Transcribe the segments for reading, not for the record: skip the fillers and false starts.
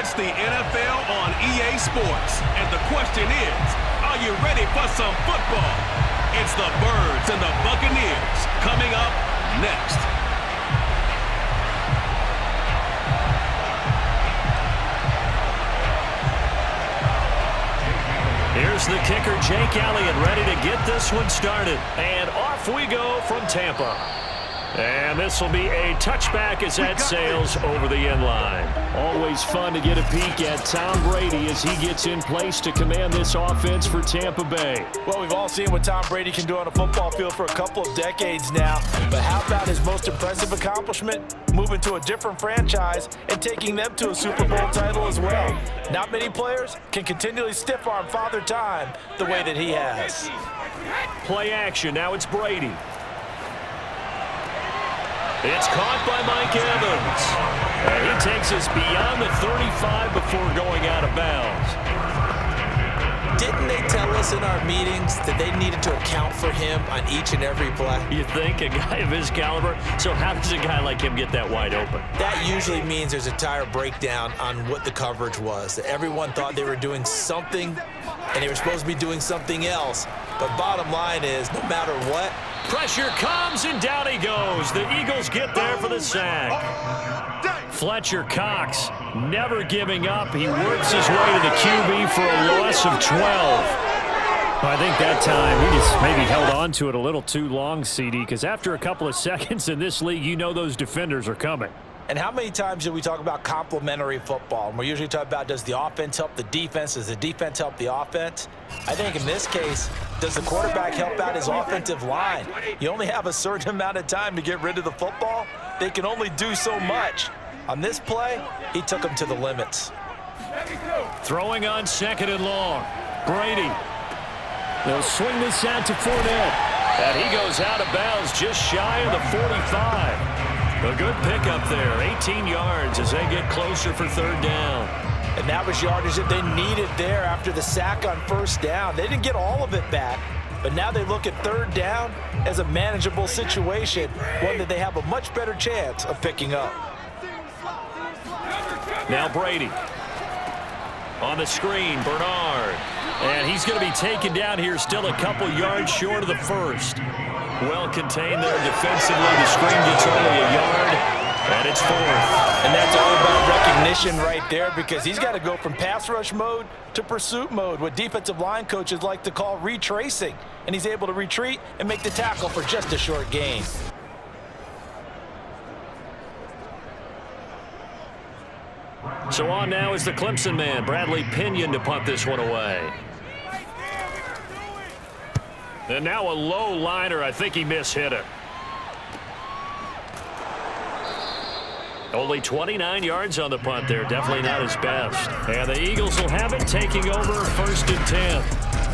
It's the NFL on EA Sports. And the question is, are you ready for some football? It's the Birds and the Buccaneers coming up next. Here's the kicker, Jake Elliott, ready to get this one started. And off we go from Tampa. And this will be a touchback as that sails over the end line. Always fun to get a peek at Tom Brady as he gets in place to command this offense for Tampa Bay. Well, we've all seen what Tom Brady can do on a football field for a couple of decades now. But how about his most impressive accomplishment? Moving to a different franchise and taking them to a Super Bowl title as well. Not many players can continually stiff-arm Father Time the way that he has. Play action. Now it's Brady. It's caught by Mike Evans. And he takes us beyond the 35 before going out of bounds. Didn't they tell us in our meetings that they needed to account for him on each and every play? You think, a guy of his caliber? So how does a guy like him get that wide open? That usually means there's a tire breakdown on what the coverage was. That everyone thought they were doing something, and they were supposed to be doing something else. But bottom line is, no matter what, pressure comes, and down he goes. The Eagles get there for the sack. Fletcher Cox never giving up. He works his way to the QB for a loss of 12. I think that time he just maybe held on to it a little too long, CD, because after a couple of seconds in this league, you know those defenders are coming. And how many times do we talk about complementary football? And we're usually talking about, does the offense help the defense? Does the defense help the offense? I think in this case, does the quarterback help out his offensive line? You only have a certain amount of time to get rid of the football. They can only do so much. On this play, he took them to the limits. Throwing on second and long. Brady. They'll swing this out to Fournette. And he goes out of bounds just shy of the 45. A good pickup there, 18 yards as they get closer for third down. And that was yardage that they needed there after the sack on first down. They didn't get all of it back, but now they look at third down as a manageable situation, one that they have a much better chance of picking up. Now Brady. On the screen, Bernard. And he's going to be taken down here, still a couple yards short of the first. Well contained there defensively. The screen gets only a yard, and it's fourth. And that's all about recognition right there, because he's got to go from pass rush mode to pursuit mode, what defensive line coaches like to call retracing. And he's able to retreat and make the tackle for just a short gain. So on now is the Clemson man, Bradley Pinion, to punt this one away. And now a low liner. I think he mishit it. Only 29 yards on the punt there. Definitely not his best. And the Eagles will have it, taking over first and 10.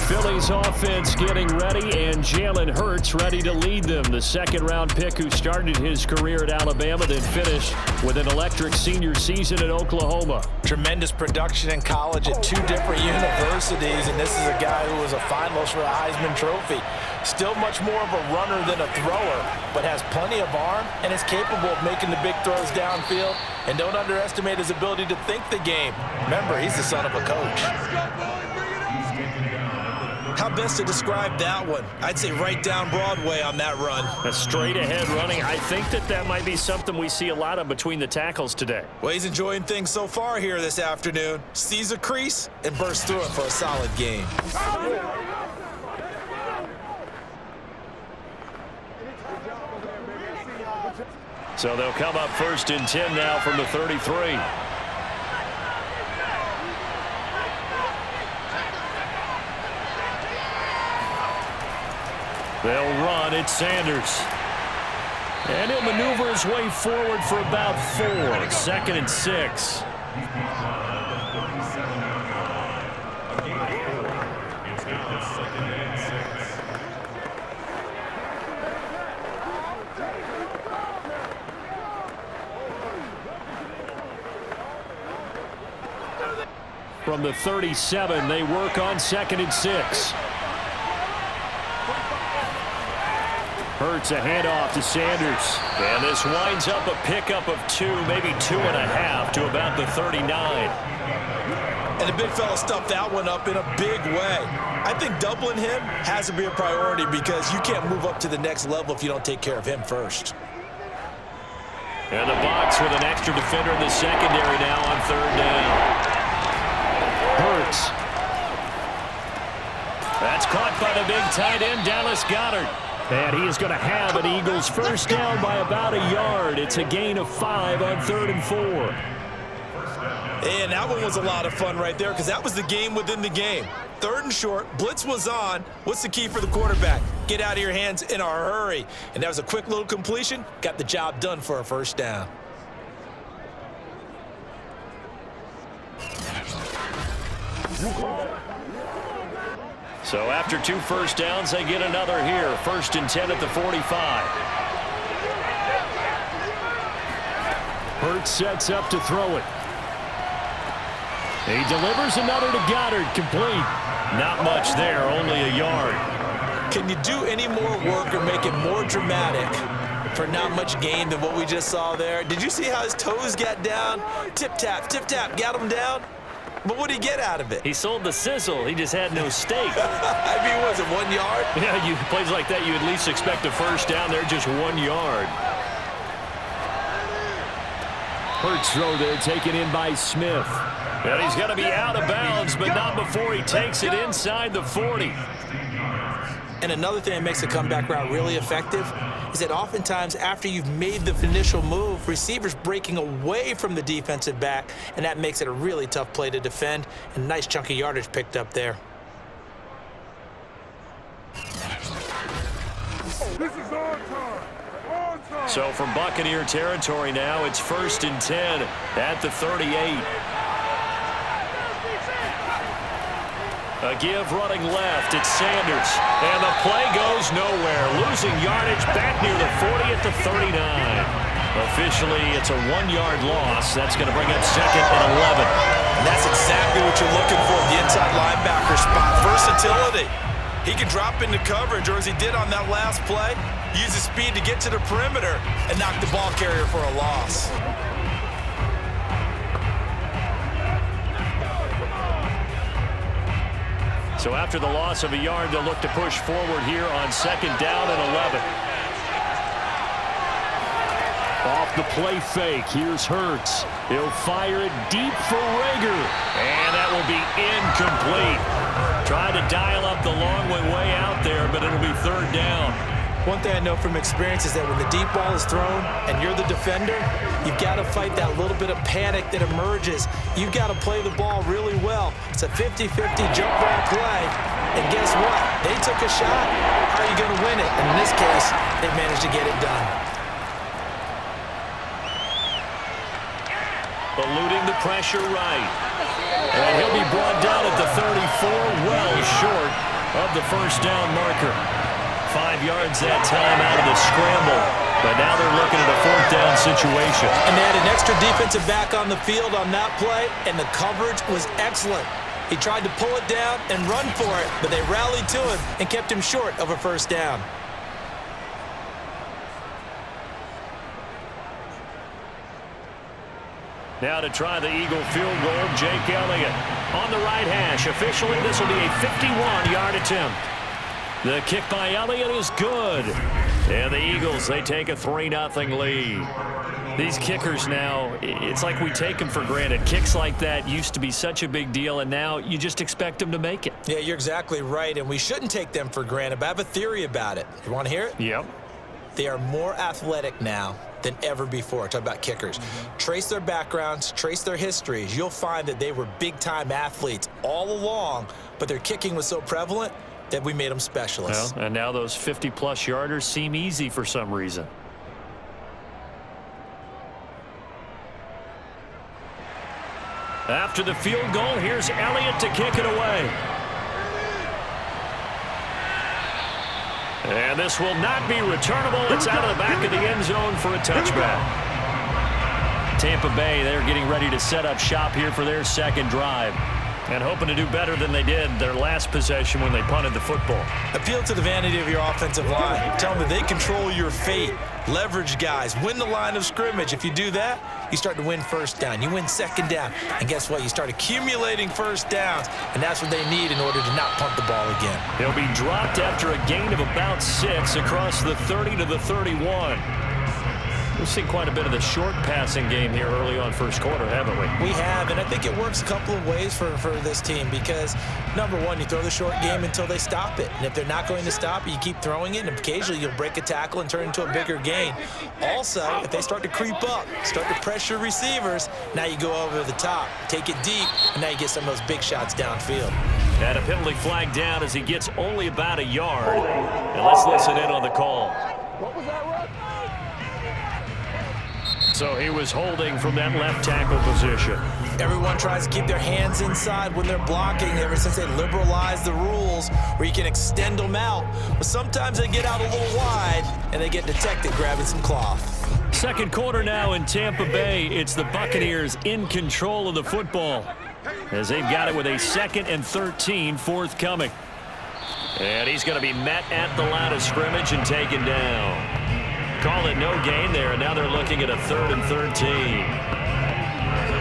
Philly's offense getting ready, and Jalen Hurts ready to lead them. The second-round pick who started his career at Alabama, then finished with an electric senior season at Oklahoma. Tremendous production in college at two different universities, and this is a guy who was a finalist for the Heisman Trophy. Still much more of a runner than a thrower, but has plenty of arm and is capable of making the big throws downfield. And don't underestimate his ability to think the game. Remember, he's the son of a coach. how best to describe that one? I'd say right down Broadway on that run. A straight ahead running. I think that might be something we see a lot of between the tackles today. Well, he's enjoying things so far here this afternoon. Sees a crease and bursts through it for a solid gain. So they'll come up first and 10 now from the 33. They'll run. It's Sanders. And he'll maneuver his way forward for about 4. 2nd and 6. From the 37, they work on 2nd and 6. Hurts a handoff to Sanders. And this winds up a pickup of 2, maybe 2.5 to about the 39. And the big fella stuffed that one up in a big way. I think doubling him has to be a priority because you can't move up to the next level if you don't take care of him first. And the Bucs with an extra defender in the secondary now on 3rd down. Hurts. That's caught by the big tight end, Dallas Goedert. And he is going to have an Eagles first down by about a yard. It's a gain of 5 on 3rd and 4. And that one was a lot of fun right there because that was the game within the game. 3rd and short, blitz was on. What's the key for the quarterback? Get out of your hands in a hurry. And that was a quick little completion. Got the job done for a first down. So after 2 first downs, they get another here. 1st and 10 at the 45. Hurts sets up to throw it. He delivers another to Goddard, complete. Not much there, only a yard. Can you do any more work or make it more dramatic for not much gain than what we just saw there? Did you see how his toes got down? Tip-tap, got him down. But what did he get out of it? He sold the sizzle. He just had no steak. I mean, was it 1 yard? Yeah, plays like that, you at least expect a first down there, just 1 yard. Hurts throw there, taken in by Smith. And he's going to be out of bounds, but not before he takes it inside the 40. And another thing that makes a comeback route really effective is that oftentimes after you've made the initial move, receivers breaking away from the defensive back, and that makes it a really tough play to defend. And nice chunk of yardage picked up there. This is on time. On time. So from Buccaneer territory now, it's 1st and 10 at the 38. A give running left. It's Sanders. And the play goes nowhere. Losing yardage back near the 40 at the 39. Officially, it's a 1-yard loss. That's going to bring up 2nd and 11. And that's exactly what you're looking for, the inside linebacker spot. Versatility. He can drop into coverage, or as he did on that last play, use his speed to get to the perimeter and knock the ball carrier for a loss. So after the loss of a yard, they'll look to push forward here on 2nd down and 11. Off the play fake, here's Hurts. He'll fire it deep for Rager. And that will be incomplete. Trying to dial up the long way out there, but it'll be 3rd down. One thing I know from experience is that when the deep ball is thrown and you're the defender, you've got to fight that little bit of panic that emerges. You've got to play the ball really well. It's a 50-50 jump ball play. And guess what? They took a shot. How are you going to win it? And in this case, they managed to get it done. Eluding the pressure right. And he'll be brought down at the 34, well short of the first down marker. 5 yards that time out of the scramble. But now they're looking at a 4th down situation. And they had an extra defensive back on the field on that play, and the coverage was excellent. He tried to pull it down and run for it, but they rallied to him and kept him short of a first down. Now to try the Eagle field goal, Jake Elliott on the right hash. Officially, this will be a 51-yard attempt. The kick by Elliott is good. And the Eagles, they take a 3-0 lead. These kickers now, it's like we take them for granted. Kicks like that used to be such a big deal, and now you just expect them to make it. Yeah, you're exactly right, and we shouldn't take them for granted, but I have a theory about it. You want to hear it? Yep. They are more athletic now than ever before. Talk about kickers. Trace their backgrounds, trace their histories. You'll find that they were big-time athletes all along, but their kicking was so prevalent that we made them specialists. Well, and now those 50-plus yarders seem easy for some reason. After the field goal, here's Elliott to kick it away. And this will not be returnable. It's out of the back of the end zone for a touchback. Tampa Bay, they're getting ready to set up shop here for their 2nd drive. And hoping to do better than they did their last possession when they punted the football. Appeal to the vanity of your offensive line. Tell them that they control your fate. Leverage guys. Win the line of scrimmage. If you do that, you start to win first down. You win second down. And guess what? You start accumulating first downs. And that's what they need in order to not punt the ball again. He'll be dropped after a gain of about 6 across the 30 to the 31. We've seen quite a bit of the short passing game here early on first quarter, haven't we? We have, and I think it works a couple of ways for this team because, number one, you throw the short game until they stop it. And if they're not going to stop it, you keep throwing it, and occasionally you'll break a tackle and turn into a bigger gain. Also, if they start to creep up, start to pressure receivers, now you go over the top, take it deep, and now you get some of those big shots downfield. And a penalty flag down as he gets only about a yard. And let's listen in on the call. What was that, Russ? So he was holding from that left tackle position. Everyone tries to keep their hands inside when they're blocking ever since they liberalized the rules where you can extend them out. But sometimes they get out a little wide and they get detected grabbing some cloth. Second quarter now in Tampa Bay. It's the Buccaneers in control of the football as they've got it with a 2nd and 13 forthcoming. And he's going to be met at the line of scrimmage and taken down. Call it no gain there, and now they're looking at a 3rd and 13.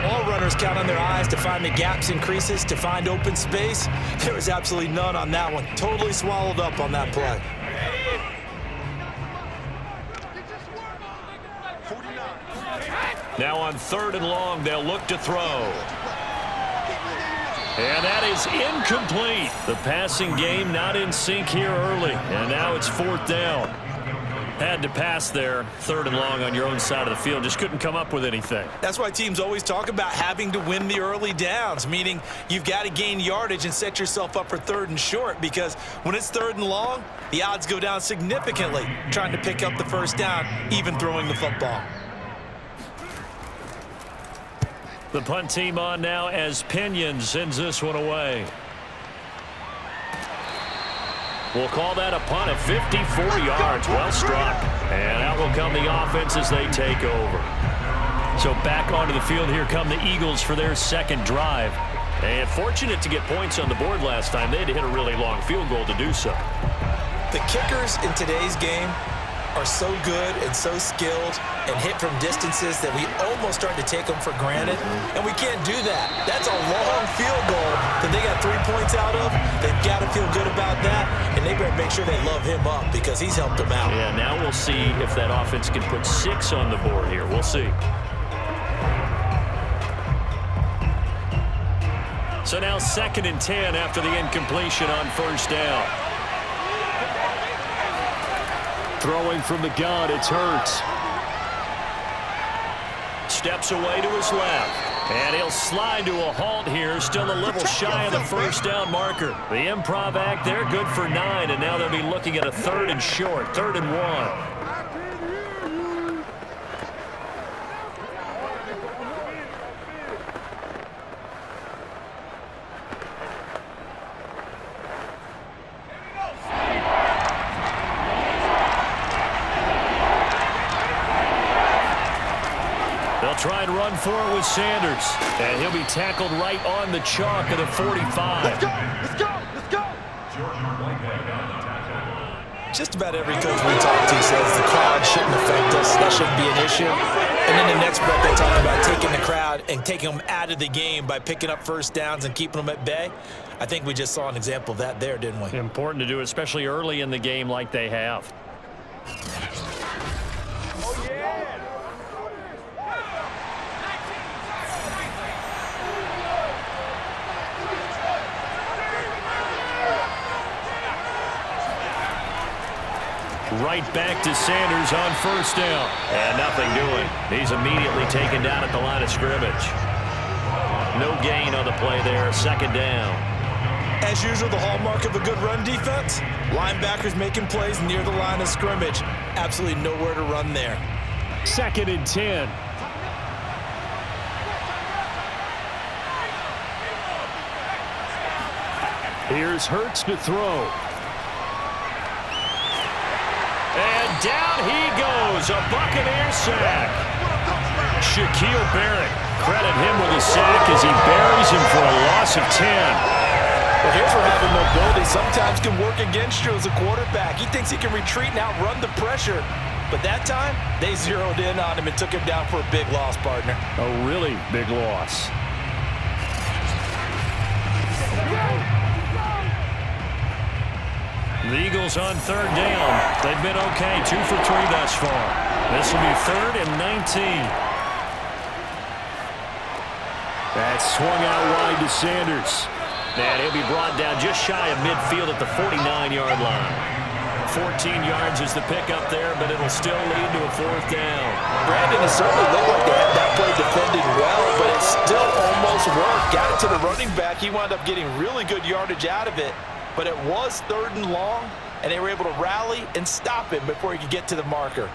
All runners count on their eyes to find the gaps and creases, to find open space. There was absolutely none on that one. Totally swallowed up on that play. Now on 3rd and long, they'll look to throw. And that is incomplete. The passing game not in sync here early, and now it's 4th down. Had to pass there, 3rd and long on your own side of the field. Just couldn't come up with anything. That's why teams always talk about having to win the early downs, meaning you've got to gain yardage and set yourself up for 3rd and short, because when it's 3rd and long, the odds go down significantly trying to pick up the first down, even throwing the football. The punt team on now as Pinion sends this one away. We'll call that a punt of 54 yards. Well struck. And out will come the offense as they take over. So back onto the field, here come the Eagles for their 2nd drive. And fortunate to get points on the board last time. They had to hit a really long field goal to do so. The kickers in today's game are so good and so skilled and hit from distances that we almost start to take them for granted, and we can't do that. That's a long field goal that they got 3 points out of. They've got to feel good about that, and they better make sure they love him up because he's helped them out. Yeah, now we'll see if that offense can put 6 on the board here. We'll see. So now 2nd and 10 after the incompletion on 1st down. Throwing from the gun, it's Hurts. Steps away to his left. And he'll slide to a halt here, still a little shy of the first down marker. The improv act there, good for 9, and now they'll be looking at a 3rd and short, 3rd and 1. Try and run for it with Sanders. And he'll be tackled right on the chalk of the 45. Let's go! Let's go! Let's go! Just about every coach we talk to says the crowd shouldn't affect us. That shouldn't be an issue. And then the next breath they talk about taking the crowd and taking them out of the game by picking up first downs and keeping them at bay. I think we just saw an example of that there, didn't we? Important to do, especially early in the game like they have. Right back to Sanders on 1st down. And nothing doing. He's immediately taken down at the line of scrimmage. No gain on the play there. 2nd down. As usual, the hallmark of a good run defense, linebackers making plays near the line of scrimmage. Absolutely nowhere to run there. 2nd and 10. Here's Hurts to throw. And down he goes, a Buccaneers sack. Shaquille Barrett credit him with a sack as he buries him for a loss of 10. Well, here's where having mobility sometimes can work against you as a quarterback. He thinks he can retreat and outrun the pressure. But that time, they zeroed in on him and took him down for a big loss, partner. A really big loss. The Eagles on third down. They've been okay, 2 for 3 thus far. This will be 3rd and 19. That's swung out wide to Sanders. And he'll be brought down just shy of midfield at the 49-yard line. 14 yards is the pickup there, but it'll still lead to a 4th down. Brandon, it certainly looked like they had that play defended well, but it still almost worked. Got it to the running back. He wound up getting really good yardage out of it. But it was 3rd and long, and they were able to rally and stop him before he could get to the marker.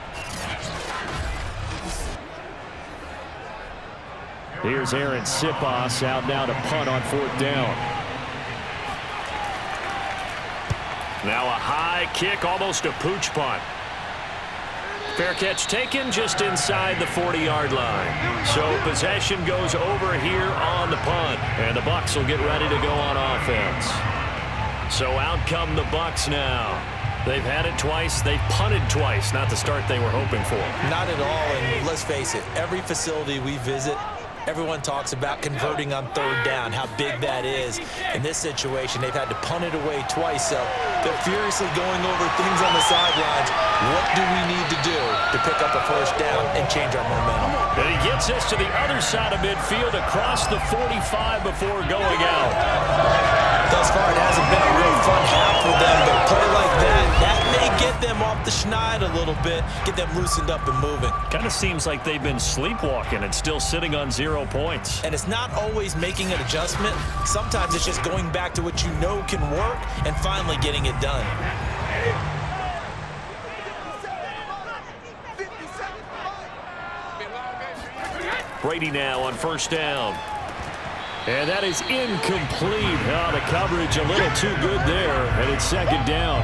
Here's Aaron Sipos out now to punt on 4th down. Now a high kick, almost a pooch punt. Fair catch taken just inside the 40-yard line. So possession goes over here on the punt, and the Bucs will get ready to go on offense. So out come the Bucs now. They've had it twice. They've punted twice. Not the start they were hoping for. Not at all, and let's face it, every facility we visit, everyone talks about converting on 3rd down, how big that is. In this situation, they've had to punt it away twice, so they're furiously going over things on the sidelines. What do we need to do to pick up a 1st down and change our momentum? And he gets us to the other side of midfield across the 45 before going out. Thus far, it hasn't been a real fun half for them, but a play like that may get them off the schneid a little bit, get them loosened up and moving. Kind of seems like they've been sleepwalking and still sitting on 0 points. And it's not always making an adjustment. Sometimes it's just going back to what you know can work and finally getting it done. Brady now on 1st down. And that is incomplete. Oh, the coverage a little too good there, and it's 2nd down.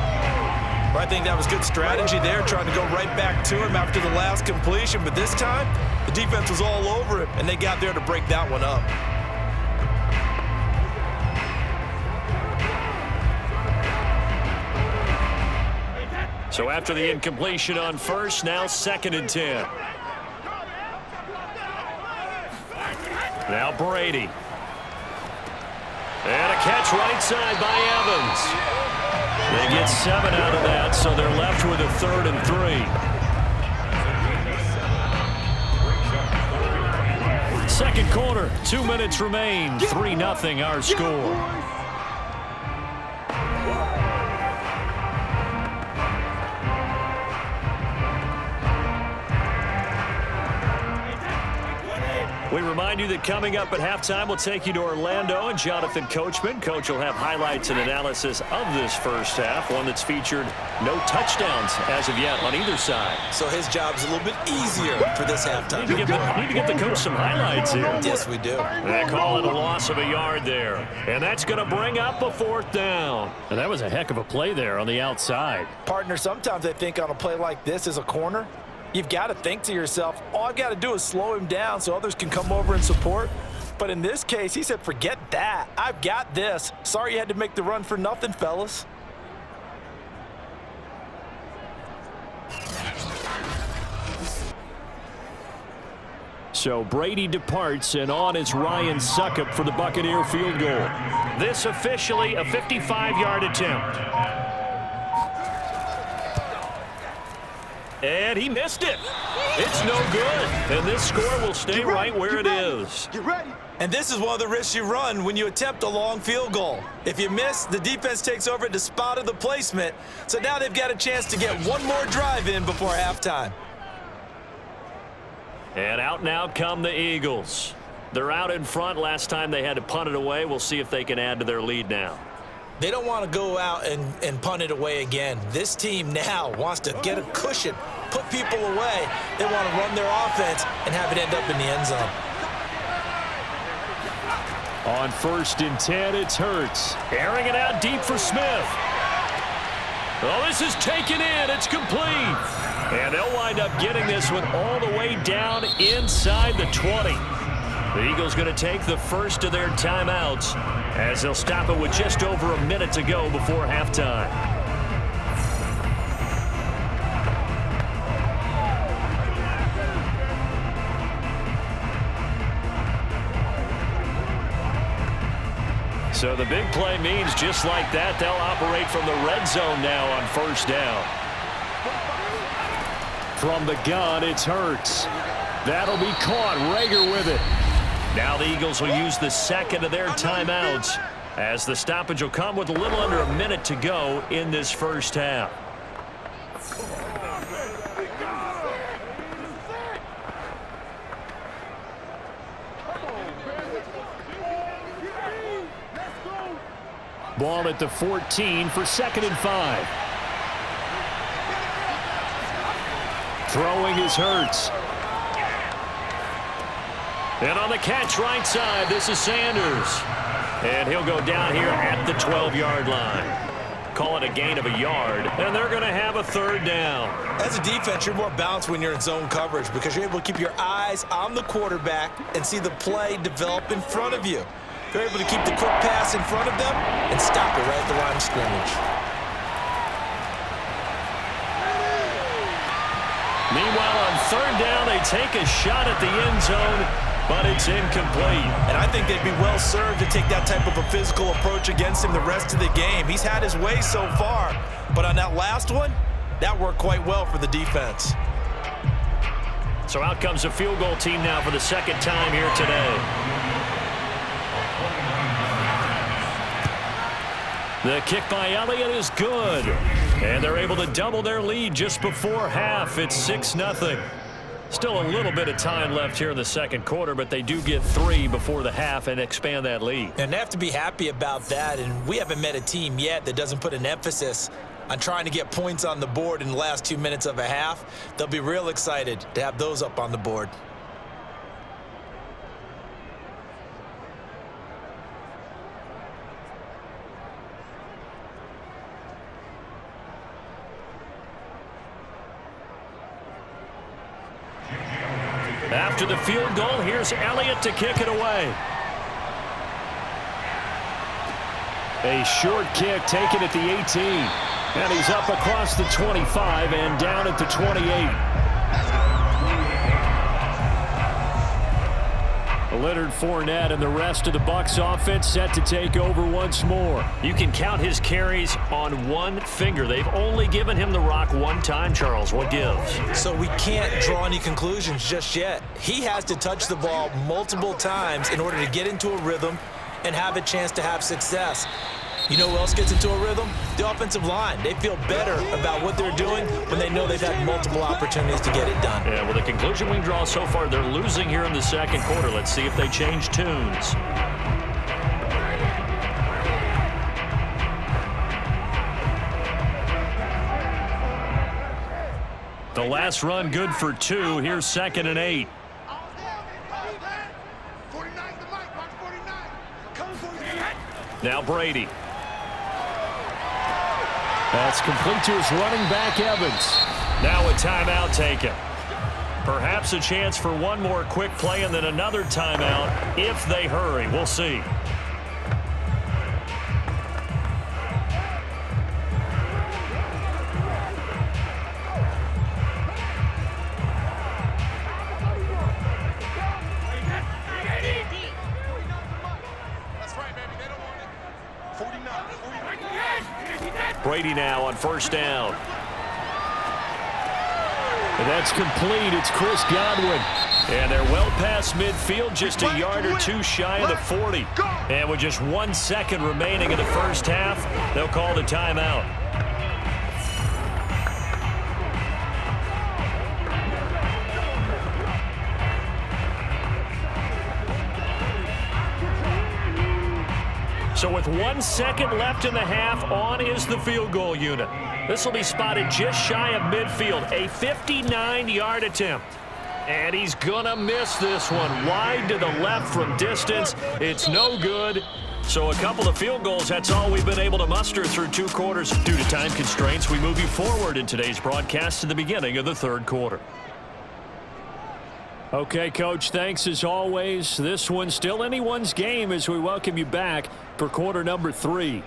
Well, I think that was good strategy there, trying to go right back to him after the last completion. But this time, the defense was all over him, and they got there to break that one up. So after the incompletion on 1st, now 2nd and 10. Now Brady. And a catch right side by Evans. They get 7 out of that, so they're left with a 3rd and 3. Second quarter, 2 minutes remain. 3-0 our score. We remind you that coming up at halftime, we'll take you to Orlando and Jonathan Coachman. Coach will have highlights and analysis of this first half, one that's featured no touchdowns as of yet on either side. So his job's a little bit easier for this halftime. Need to give the coach some highlights here. Yes, we do. They call it a loss of a yard there. And that's going to bring up a 4th down. And that was a heck of a play there on the outside. Partner, sometimes I think on a play like this as a corner, you've got to think to yourself, all I've got to do is slow him down so others can come over and support. But in this case, he said, forget that. I've got this. Sorry you had to make the run for nothing, fellas. So Brady departs, and on is Ryan Succop for the Buccaneer field goal. This officially a 55-yard attempt. And he missed it. It's no good. And this score will stay right where it is. Get ready. And this is one of the risks you run when you attempt a long field goal. If you miss, the defense takes over at the spot of the placement. So now they've got a chance to get one more drive in before halftime. And out now come the Eagles. They're out in front. Last time they had to punt it away. We'll see if they can add to their lead now. They don't want to go out and punt it away again. This team now wants to get a cushion, put people away. They want to run their offense and have it end up in the end zone. On 1st and 10, it's Hurts. Airing it out deep for Smith. Oh, this is taken in. It's complete. And they'll wind up getting this one all the way down inside the 20. The Eagles going to take the first of their timeouts as they'll stop it with just over a minute to go before halftime. So the big play means just like that, they'll operate from the red zone now on first down. From the gun, it's Hurts. That'll be caught. Rager with it. Now the Eagles will use the second of their timeouts as the stoppage will come with a little under a minute to go in this first half. Ball at the 14 for 2nd and 5. Throwing is Hurts. And on the catch right side, this is Sanders. And he'll go down here at the 12-yard line. Call it a gain of a yard, and they're going to have a 3rd down. As a defense, you're more balanced when you're in zone coverage because you're able to keep your eyes on the quarterback and see the play develop in front of you. You're able to keep the quick pass in front of them and stop it right at the line of scrimmage. Meanwhile, on 3rd down, they take a shot at the end zone, but it's incomplete. And I think they'd be well served to take that type of a physical approach against him the rest of the game. He's had his way so far, but on that last one, that worked quite well for the defense. So out comes a field goal team now for the 2nd time here today. The kick by Elliott is good. And they're able to double their lead just before half. It's 6-0. Still a little bit of time left here in the 2nd quarter, but they do get 3 before the half and expand that lead. And they have to be happy about that. And we haven't met a team yet that doesn't put an emphasis on trying to get points on the board in the last 2 minutes of a half. They'll be real excited to have those up on the board. After the field goal, here's Elliott to kick it away. A short kick taken at the 18. And he's up across the 25 and down at the 28. Leonard Fournette and the rest of the Bucs offense set to take over once more. You can count his carries on one finger. They've only given him the rock one time, Charles. What gives? So we can't draw any conclusions just yet. He has to touch the ball multiple times in order to get into a rhythm and have a chance to have success. You know who else gets into a rhythm? The offensive line. They feel better about what they're doing when they know they've had multiple opportunities to get it done. Yeah, well, the conclusion we can draw so far, they're losing here in the 2nd quarter. Let's see if they change tunes. The last run good for 2. Here's 2nd and 8. Now Brady. That's complete to his running back, Evans. Now a timeout taken. Perhaps a chance for one more quick play and then another timeout if they hurry. We'll see. Brady now on 1st down. And that's complete. It's Chris Godwin. And they're well past midfield, just a yard or 2 shy of the 40. And with just 1 second remaining in the first half, they'll call the timeout. So with 1 second left in the half, on is the field goal unit. This will be spotted just shy of midfield, a 59-yard attempt. And he's going to miss this one. Wide to the left from distance. It's no good. So a couple of field goals, that's all we've been able to muster through 2 quarters. Due to time constraints, we move you forward in today's broadcast to the beginning of the 3rd quarter. Okay, Coach, thanks as always. This one's still anyone's game as we welcome you back for quarter number 3.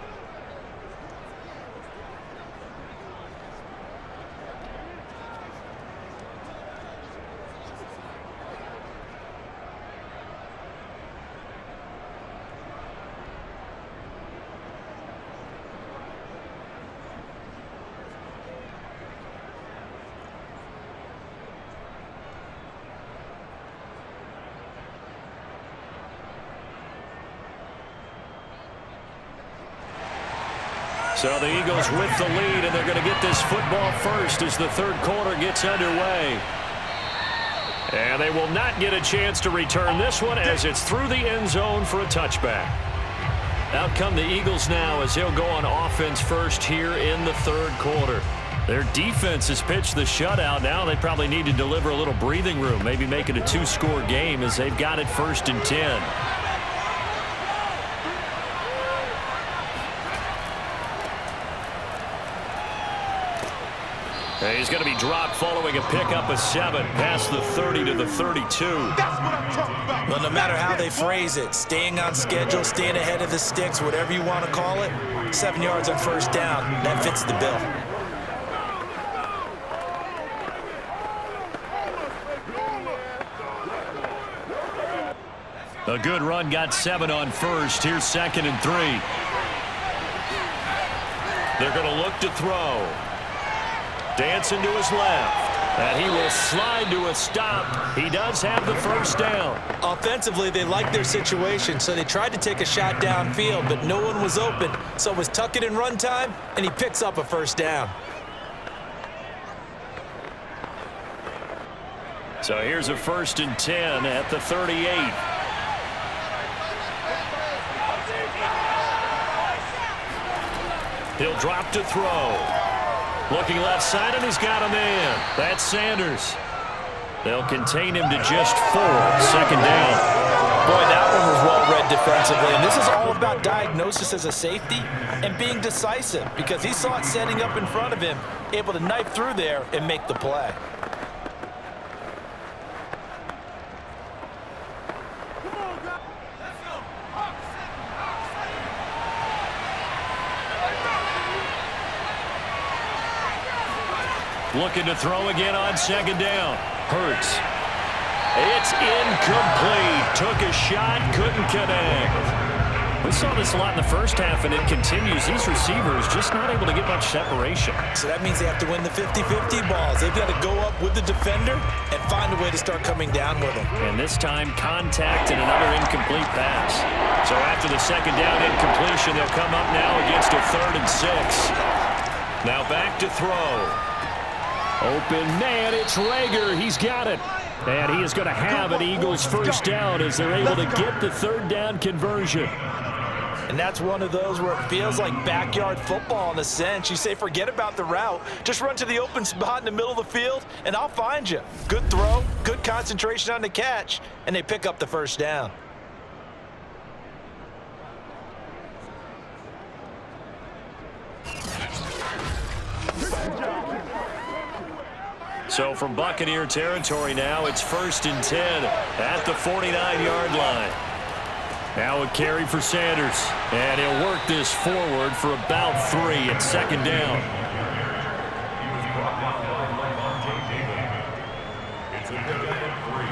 So the Eagles with the lead, and they're going to get this football first as the third quarter gets underway. And they will not get a chance to return this one as it's through the end zone for a touchback. Out come the Eagles now as they'll go on offense first here in the third quarter. Their defense has pitched the shutout. Now they probably need to deliver a little breathing room, maybe make it a 2-score game as they've got it 1st and 10. He's going to be dropped following a pickup of 7 past the 30 to the 32. That's what I'm talking about. Well, no matter how they phrase it, staying on schedule, staying ahead of the sticks, whatever you want to call it, 7 yards on 1st down, that fits the bill. A good run got 7 on 1st. Here's 2nd and 3. They're going to look to throw. Dancing to his left. And he will slide to a stop. He does have the 1st down. Offensively, they liked their situation, so they tried to take a shot downfield, but no one was open. So it was tuck it and run time, and he picks up a 1st down. So here's a 1st and 10 at the 38. He'll drop to throw. Looking left side, and he's got a man. That's Sanders. They'll contain him to just 4. 2nd down. Boy, that one was well-read defensively, and this is all about diagnosis as a safety and being decisive because he saw it setting up in front of him, able to knife through there and make the play. Looking to throw again on 2nd down. Hurts. It's incomplete. Took a shot, couldn't connect. We saw this a lot in the first half, and it continues. These receivers just not able to get much separation. So that means they have to win the 50-50 balls. They've got to go up with the defender and find a way to start coming down with them. And this time, contact and another incomplete pass. So after the 2nd down incompletion, they'll come up now against a 3rd and 6. Now back to throw. Open man, it's Rager. He's got it. And he is going to have an Eagles 1st down as they're able to get the 3rd down conversion. And that's one of those where it feels like backyard football in a sense. You say forget about the route. Just run to the open spot in the middle of the field, and I'll find you. Good throw, good concentration on the catch, and they pick up the 1st down. So from Buccaneer territory now, it's 1st and 10 at the 49-yard line. Now a carry for Sanders, and he'll work this forward for about 3 at 2nd down. It's a pickup of 3.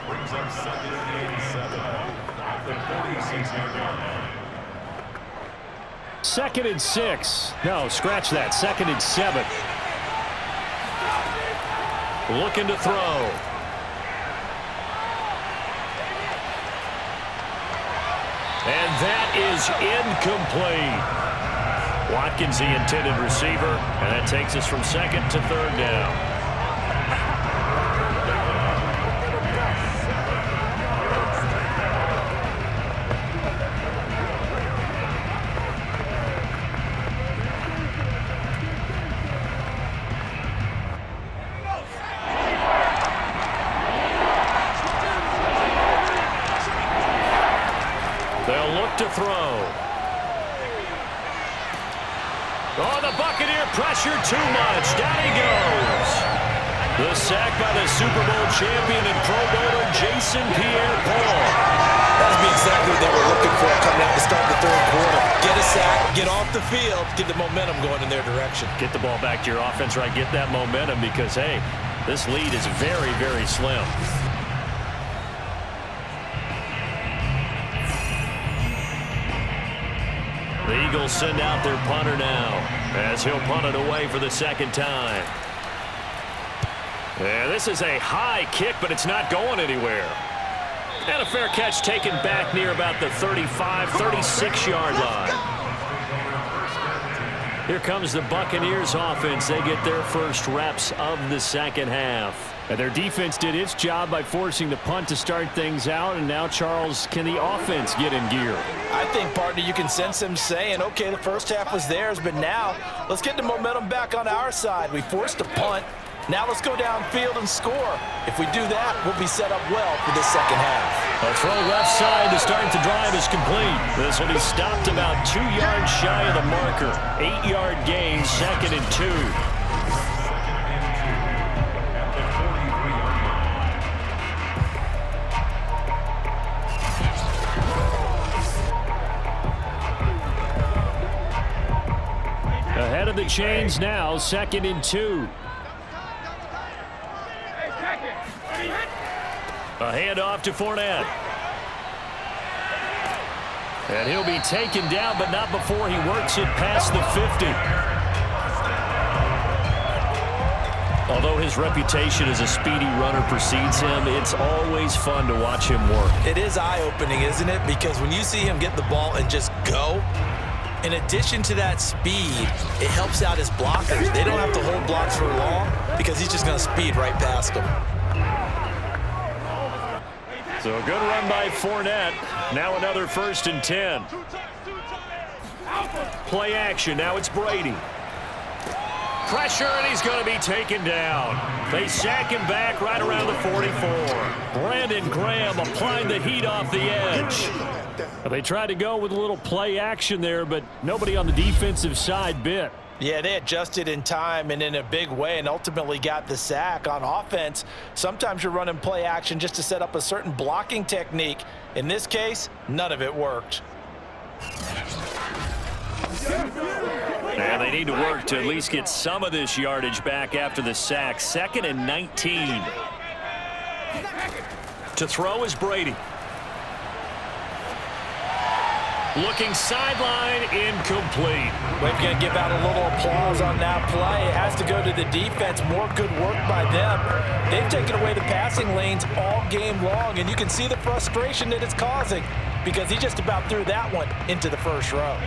Brings up 2nd and 7 at the 46-yard line. 2nd and 6. No, scratch that. 2nd and 7. Looking to throw. And that is incomplete. Watkins, the intended receiver, and that takes us from 2nd to 3rd down. To throw. Oh, the Buccaneer pressure too much. Down he goes. The sack by the Super Bowl champion and Pro Bowler Jason Pierre-Paul. That'd be exactly what they were looking for coming out to start the third quarter. Get a sack, get off the field, get the momentum going in their direction. Get the ball back to your offense, right? Get that momentum because, hey, this lead is very, very slim. The Eagles send out their punter now as he'll punt it away for the second time. Yeah, this is a high kick, but it's not going anywhere. And a fair catch taken back near about the 35, 36-yard line. Here comes the Buccaneers offense. They get their first reps of the second half. And their defense did its job by forcing the punt to start things out. And now, Charles, can the offense get in gear? I think, partner, you can sense them saying, okay, the first half was theirs, but now let's get the momentum back on our side. We forced a punt. Now let's go downfield and score. If we do that, we'll be set up well for this second half. A throw left side to start the drive is complete. This will be stopped about 2 yards shy of the marker. 8-yard gain, 2nd and 2. Ahead of the chains now, 2nd and 2. A handoff to Fournette. And he'll be taken down, but not before he works it past the 50. Although his reputation as a speedy runner precedes him, it's always fun to watch him work. It is eye-opening, isn't it? Because when you see him get the ball and just go, in addition to that speed, it helps out his blockers. They don't have to hold blocks for long because he's just going to speed right past them. So a good run by Fournette. Now another 1st and 10. Play action. Now it's Brady. Pressure, and he's going to be taken down. They sack him back right around the 44. Brandon Graham applying the heat off the edge. They tried to go with a little play action there, but nobody on the defensive side bit. Yeah, they adjusted in time and in a big way and ultimately got the sack. On offense, sometimes you're running play action just to set up a certain blocking technique. In this case, none of it worked. And they need to work to at least get some of this yardage back after the sack. 2nd and 19. To throw is Brady. Looking sideline, incomplete. We're going to give out a little applause on that play. It has to go to the defense. More good work by them. They've taken away the passing lanes all game long, and you can see the frustration that it's causing because he just about threw that one into the first row.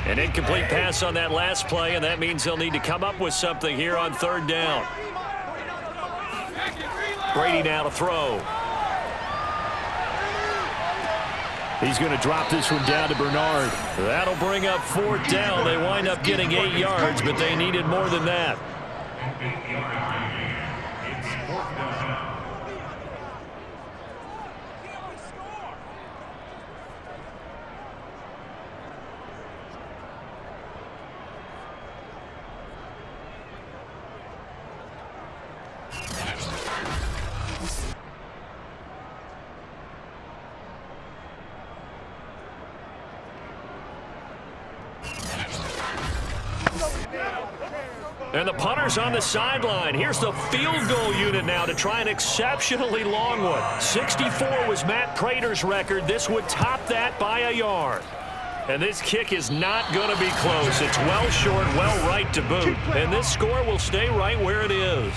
An incomplete pass on that last play, and that means they'll need to come up with something here on 3rd down. Brady now to throw. He's going to drop this one down to Bernard. That'll bring up 4th down. They wind up getting 8 yards, but they needed more than that. And the punter's on the sideline. Here's the field goal unit now to try an exceptionally long one. 64 was Matt Prater's record. This would top that by a yard. And this kick is not going to be close. It's well short, well right to boot. And this score will stay right where it is.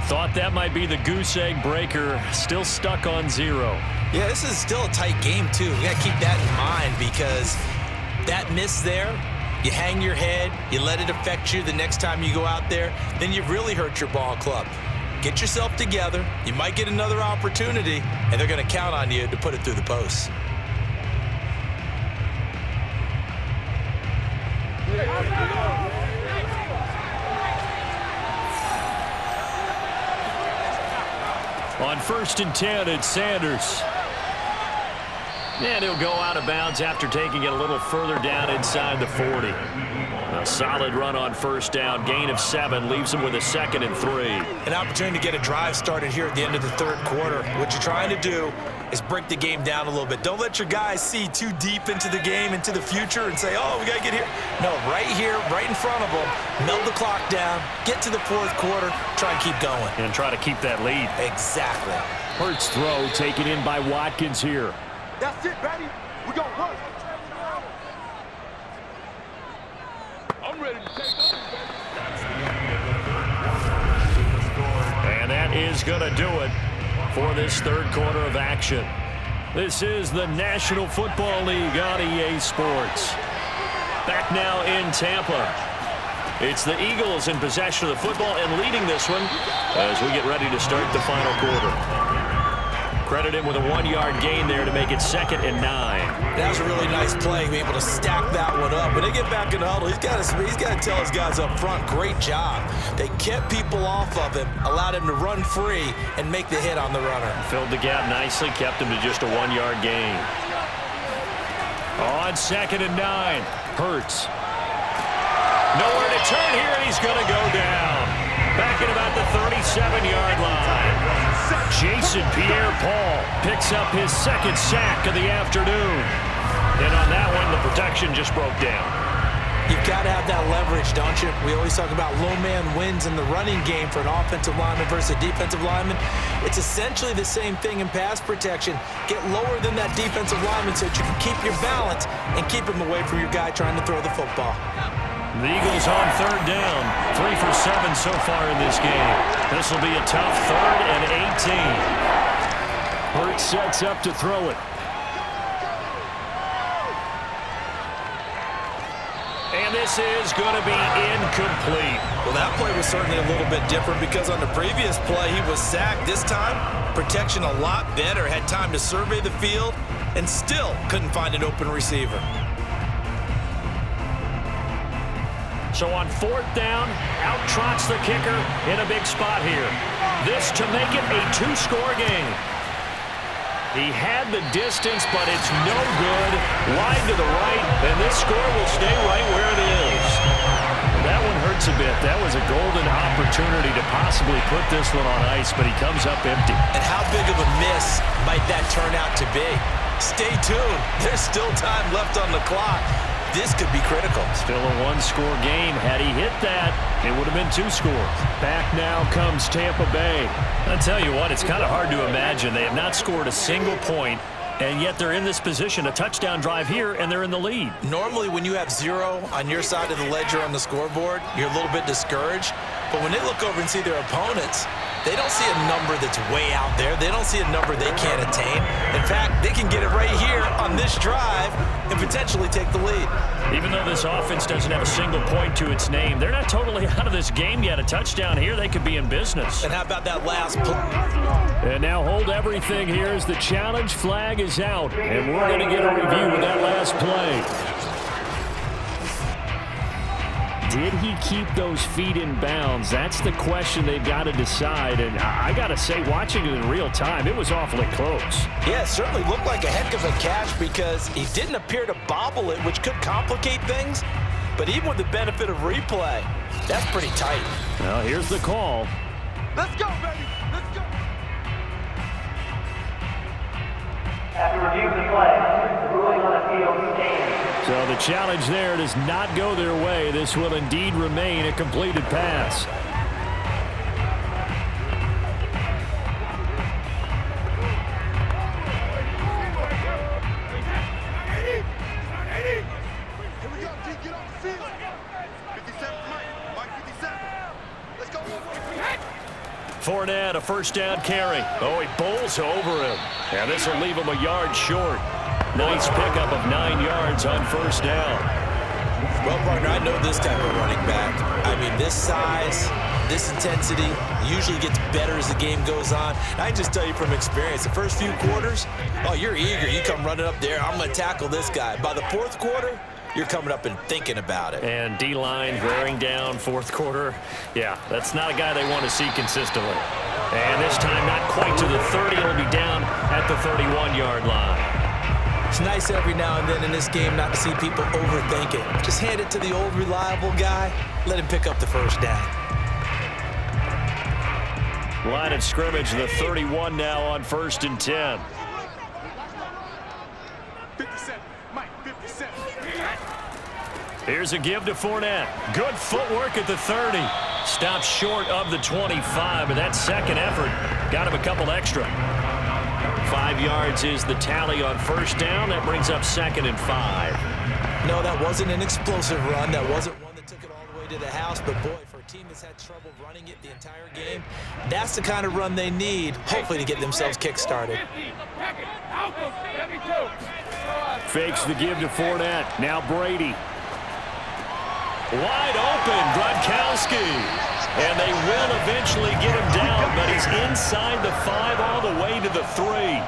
Thought that might be the goose egg breaker. Still stuck on 0. Yeah, this is still a tight game, too. We got to keep that in mind because that miss there, you hang your head, you let it affect you the next time you go out there, then you've really hurt your ball club. Get yourself together. You might get another opportunity, and they're going to count on you to put it through the posts. On 1st and 10, it's Sanders. And he'll go out of bounds after taking it a little further down inside the 40. A solid run on first down. Gain of 7 leaves him with a 2nd and 3. An opportunity to get a drive started here at the end of the third quarter. What you're trying to do is break the game down a little bit. Don't let your guys see too deep into the game, into the future, and say, oh, we got to get here. No, right here, right in front of them, melt the clock down, get to the fourth quarter, try and keep going. And try to keep that lead. Exactly. Hurts throw taken in by Watkins here. That's it, baby. We're going to work. I'm ready to take over, baby. And that is going to do it for this third quarter of action. This is the National Football League on EA Sports. Back now in Tampa. It's the Eagles in possession of the football and leading this one as we get ready to start the final quarter. Credit him with a 1-yard gain there to make it 2nd and 9. That was a really nice play, being able to stack that one up. When they get back in the huddle, he's got to tell his guys up front, great job. They kept people off of him, allowed him to run free, and make the hit on the runner. Filled the gap nicely, kept him to just a 1-yard gain. On 2nd and 9, Hurts. Nowhere to turn here, and he's going to go down. Back at about the 37-yard line. Jason Pierre-Paul picks up his 2nd sack of the afternoon. And on that one, the protection just broke down. You've got to have that leverage, don't you? We always talk about low man wins in the running game for an offensive lineman versus a defensive lineman. It's essentially the same thing in pass protection. Get lower than that defensive lineman so that you can keep your balance and keep him away from your guy trying to throw the football. The Eagles on 3rd down. 3 for 7 so far in this game. This will be a tough 3rd and 18. Hurts sets up to throw it. And this is going to be incomplete. Well, that play was certainly a little bit different because on the previous play, he was sacked. This time, protection a lot better. Had time to survey the field and still couldn't find an open receiver. So on 4th down, out trots the kicker in a big spot here. This to make it a 2-score game. He had the distance, but it's no good. Wide to the right, and this score will stay right where it is. That one hurts a bit. That was a golden opportunity to possibly put this one on ice, but he comes up empty. And how big of a miss might that turn out to be? Stay tuned. There's still time left on the clock. This could be critical. Still a 1-score game. Had he hit that, it would have been 2 scores. Back now comes Tampa Bay. I'll tell you what, it's kind of hard to imagine. They have not scored a single point, and yet they're in this position, a touchdown drive here, and they're in the lead. Normally, when you have 0 on your side of the ledger on the scoreboard, you're a little bit discouraged. But when they look over and see their opponents, they don't see a number that's way out there. They don't see a number they can't attain. In fact, they can get it right here on this drive and potentially take the lead. Even though this offense doesn't have a single point to its name, they're not totally out of this game yet. A touchdown here, they could be in business. And how about that last play? And now hold everything here as the challenge flag is out. And we're going to get a review of that last play. Did he keep those feet in bounds? That's the question they've got to decide. And I got to say, watching it in real time, it was awfully close. Yeah, it certainly looked like a heck of a catch because he didn't appear to bobble it, which could complicate things. But even with the benefit of replay, that's pretty tight. Well, here's the call. Let's go, baby. Let's go. After reviewing the play, the ruling on the field stands. So the challenge there does not go their way. This will indeed remain a completed pass. Here we go, D. Get off the field. 57, Mike 57. Let's go. Fournette, a first down carry. Oh, he bowls over him. And this will leave him a yard short. Nice pickup of 9 yards on first down. Well, partner, I know this type of running back. I mean, this size, this intensity usually gets better as the game goes on. I can just tell you from experience, the first few quarters, oh, you're eager. You come running up there, I'm going to tackle this guy. By the fourth quarter, you're coming up and thinking about it. And D-line wearing down fourth quarter. Yeah, that's not a guy they want to see consistently. And this time not quite to the 30. It'll be down at the 31-yard line. It's nice every now and then in this game not to see people overthink it. Just hand it to the old reliable guy, let him pick up the first down. Line of scrimmage, the 31 now on 1st and 10. 57, Mike, 57. Here's a give to Fournette. Good footwork at the 30. Stopped short of the 25, but that second effort got him a couple extra. 5 yards is the tally on 1st down. That brings up 2nd and 5. No, that wasn't an explosive run. That wasn't one that took it all the way to the house. But, boy, for a team that's had trouble running it the entire game, that's the kind of run they need, hopefully, to get themselves kick-started. Fakes the give to Fournette. Now Brady. Wide open, Gronkowski. And they will eventually get him down, but he's inside the 5 all the way to the 3.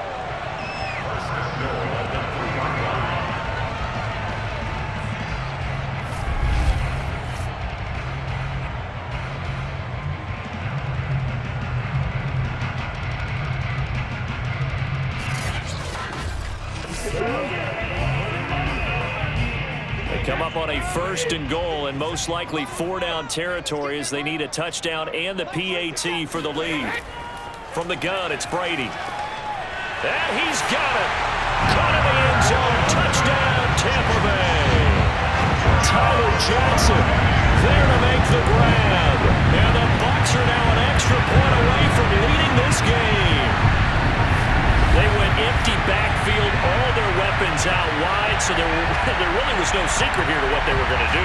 Come up on a 1st and goal and most likely 4-down territory as they need a touchdown and the PAT for the lead. From the gun, it's Brady. And he's got it. Caught in the end zone. Touchdown, Tampa Bay. Tyler Johnson there to make the grab. And the Bucs are now an extra point away from leading this game. They went empty backfield, all their weapons out wide, so there really was no secret here to what they were going to do.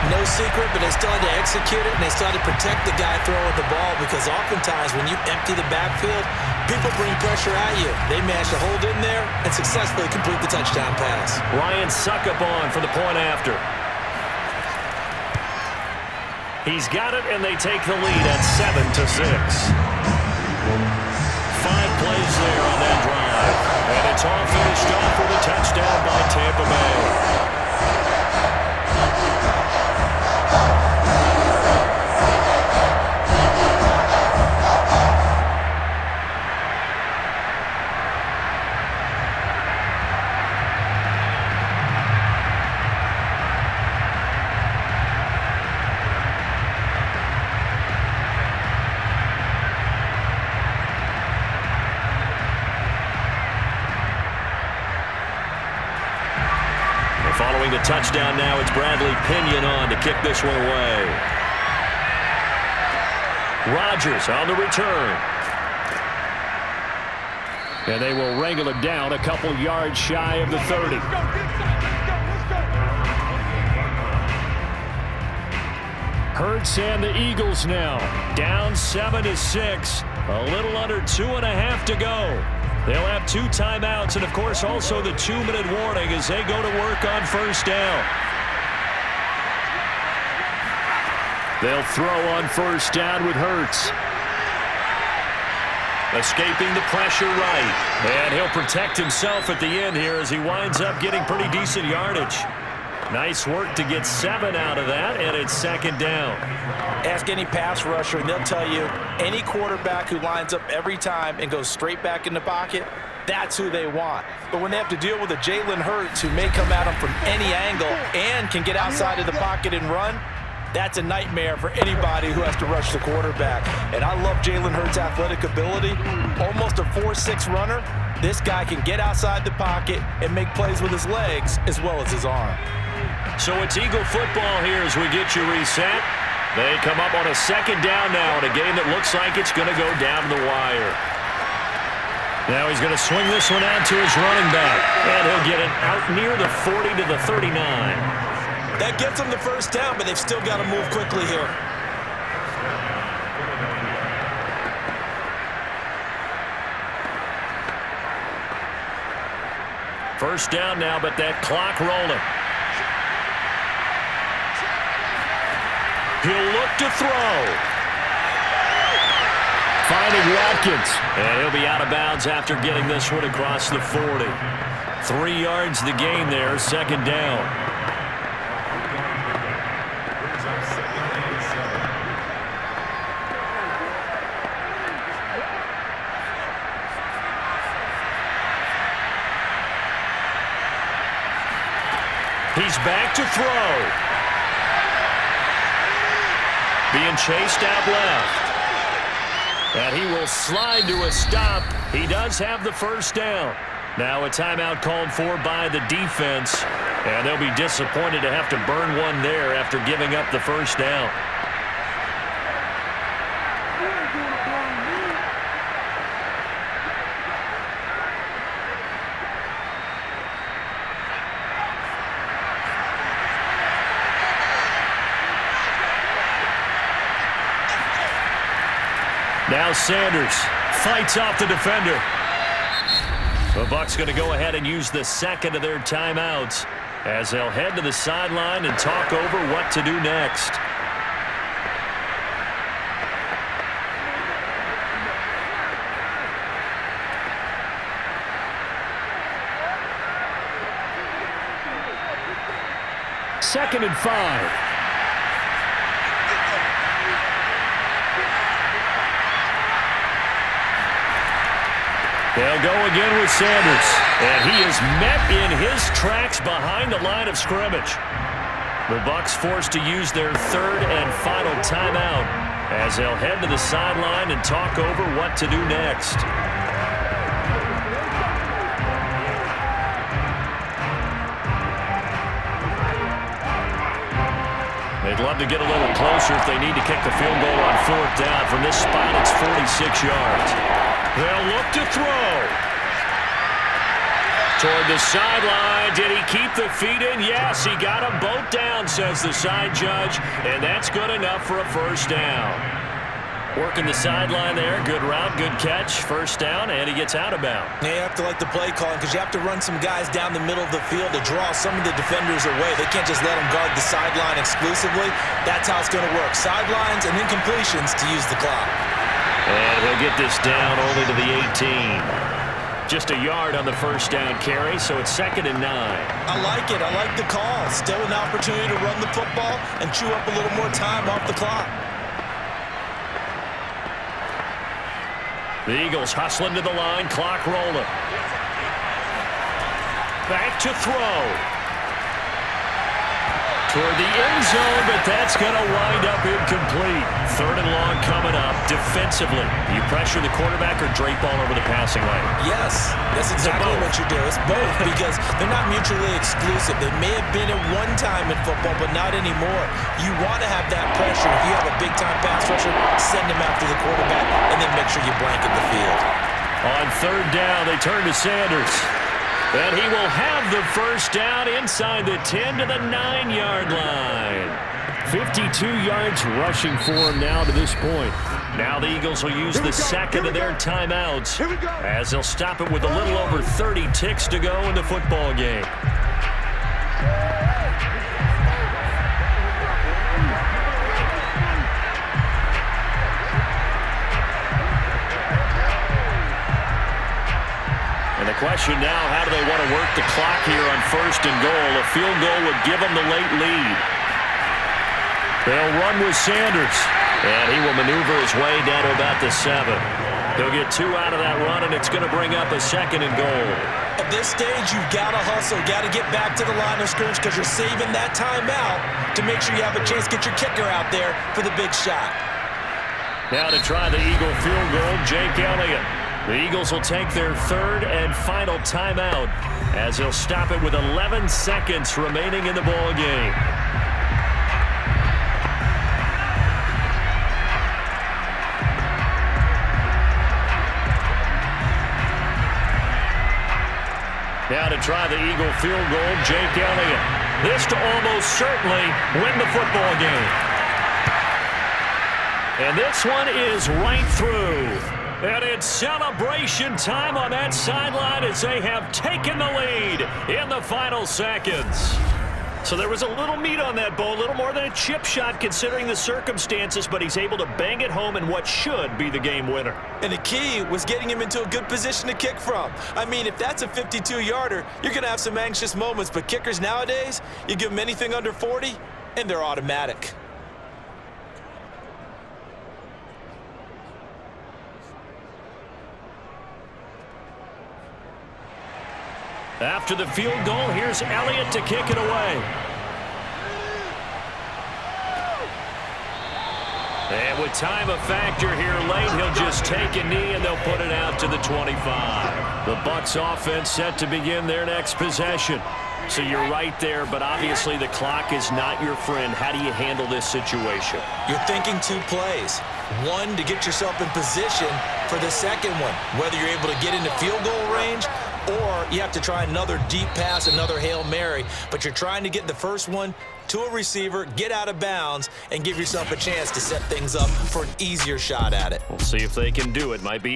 No secret, but they still had to execute it, and they still had to protect the guy throwing the ball because oftentimes when you empty the backfield, people bring pressure at you. They managed to hold in there and successfully complete the touchdown pass. Ryan Succop for the point after. He's got it, and they take the lead at 7-6. 5 plays there on that drive. And it's all finished off with a touchdown by Tampa Bay. Following the touchdown now, it's Bradley Pinion on to kick this one away. Rodgers on the return. And they will wrangle it down a couple yards shy of the 30. Hurts and the Eagles now down 7-6. A little under 2.5 to go. They'll have 2 timeouts and, of course, also the 2-minute warning as they go to work on 1st down. They'll throw on 1st down with Hurts. Escaping the pressure right. And he'll protect himself at the end here as he winds up getting pretty decent yardage. Nice work to get 7 out of that, and it's 2nd down. Ask any pass rusher, and they'll tell you any quarterback who lines up every time and goes straight back in the pocket, that's who they want. But when they have to deal with a Jalen Hurts who may come at them from any angle and can get outside of the pocket and run, that's a nightmare for anybody who has to rush the quarterback. And I love Jalen Hurts' athletic ability. Almost a 4.6 runner. This guy can get outside the pocket and make plays with his legs as well as his arm. So it's Eagle football here as we get you reset. They come up on a 2nd down now in a game that looks like it's going to go down the wire. Now he's going to swing this one out to his running back. And he'll get it out near the 40 to the 39. That gets them the 1st down, but they've still got to move quickly here. First down now, but that clock rolling. He'll look to throw. Finding Watkins. And he'll be out of bounds after getting this one across the 40. 3 yards the gain there, 2nd down. He's back to throw. Being chased out left. And he will slide to a stop. He does have the first down. Now a timeout called for by the defense. And they'll be disappointed to have to burn one there after giving up the first down. Now Sanders fights off the defender. The Bucs going to go ahead and use the second of their timeouts as they'll head to the sideline and talk over what to do next. Second and 5. They'll go again with Sanders. And he is met in his tracks behind the line of scrimmage. The Bucs forced to use their third and final timeout as they'll head to the sideline and talk over what to do next. They'd love to get a little closer if they need to kick the field goal on fourth down. From this spot, it's 46 yards. They'll look to throw. Toward the sideline. Did he keep the feet in? Yes, he got them both down, says the side judge. And that's good enough for a first down. Working the sideline there. Good route, good catch. First down, and he gets out of bounds. Yeah, you have to like the play calling because you have to run some guys down the middle of the field to draw some of the defenders away. They can't just let them guard the sideline exclusively. That's how it's going to work. Sidelines and then completions to use the clock. And he'll get this down only to the 18. Just a yard on the first down carry, so it's 2nd and 9. I like it. I like the call. Still an opportunity to run the football and chew up a little more time off the clock. The Eagles hustling to the line, clock rolling. Back to throw. Toward the end zone, but that's going to wind up incomplete. 3rd and long coming up. Defensively, you pressure the quarterback or drape all over the passing lane? Yes, that's exactly what you do. It's both because they're not mutually exclusive. They may have been at one time in football, but not anymore. You want to have that pressure. If you have a big-time pass rusher, send him after the quarterback, and then make sure you blanket the field. On 3rd down, they turn to Sanders. And he will have the first down inside the 10 to the 9-yard line. 52 yards rushing for him now to this point. Now the Eagles will use the second of their timeouts as they'll stop it with a little over 30 ticks to go in the football game. And the question now, how do they want to work the clock here on 1st and goal? A field goal would give them the late lead. They'll run with Sanders. And he will maneuver his way down to about the 7. He'll get 2 out of that run, and it's going to bring up a 2nd and goal. At this stage, you've got to hustle. Got to get back to the line of scrimmage because you're saving that timeout to make sure you have a chance to get your kicker out there for the big shot. Now to try the Eagle field goal, Jake Elliott. The Eagles will take their 3rd and final timeout as they'll stop it with 11 seconds remaining in the ball game. Now to try the Eagle field goal, Jake Elliott. This to almost certainly win the football game. And this one is right through. And it's celebration time on that sideline as they have taken the lead in the final seconds. So there was a little meat on that ball, a little more than a chip shot considering the circumstances, but he's able to bang it home in what should be the game winner. And the key was getting him into a good position to kick from. I mean, if that's a 52-yarder, you're going to have some anxious moments, but kickers nowadays, you give them anything under 40, and they're automatic. After the field goal, here's Elliott to kick it away. And with time a factor here late, he'll just take a knee and they'll put it out to the 25. The Bucs offense set to begin their next possession. So you're right there, but obviously the clock is not your friend. How do you handle this situation? You're thinking 2 plays. One, to get yourself in position for the second one, whether you're able to get into field goal range or you have to try another deep pass, another Hail Mary, but you're trying to get the first one to a receiver, get out of bounds, and give yourself a chance to set things up for an easier shot at it. We'll see if they can do it. Might be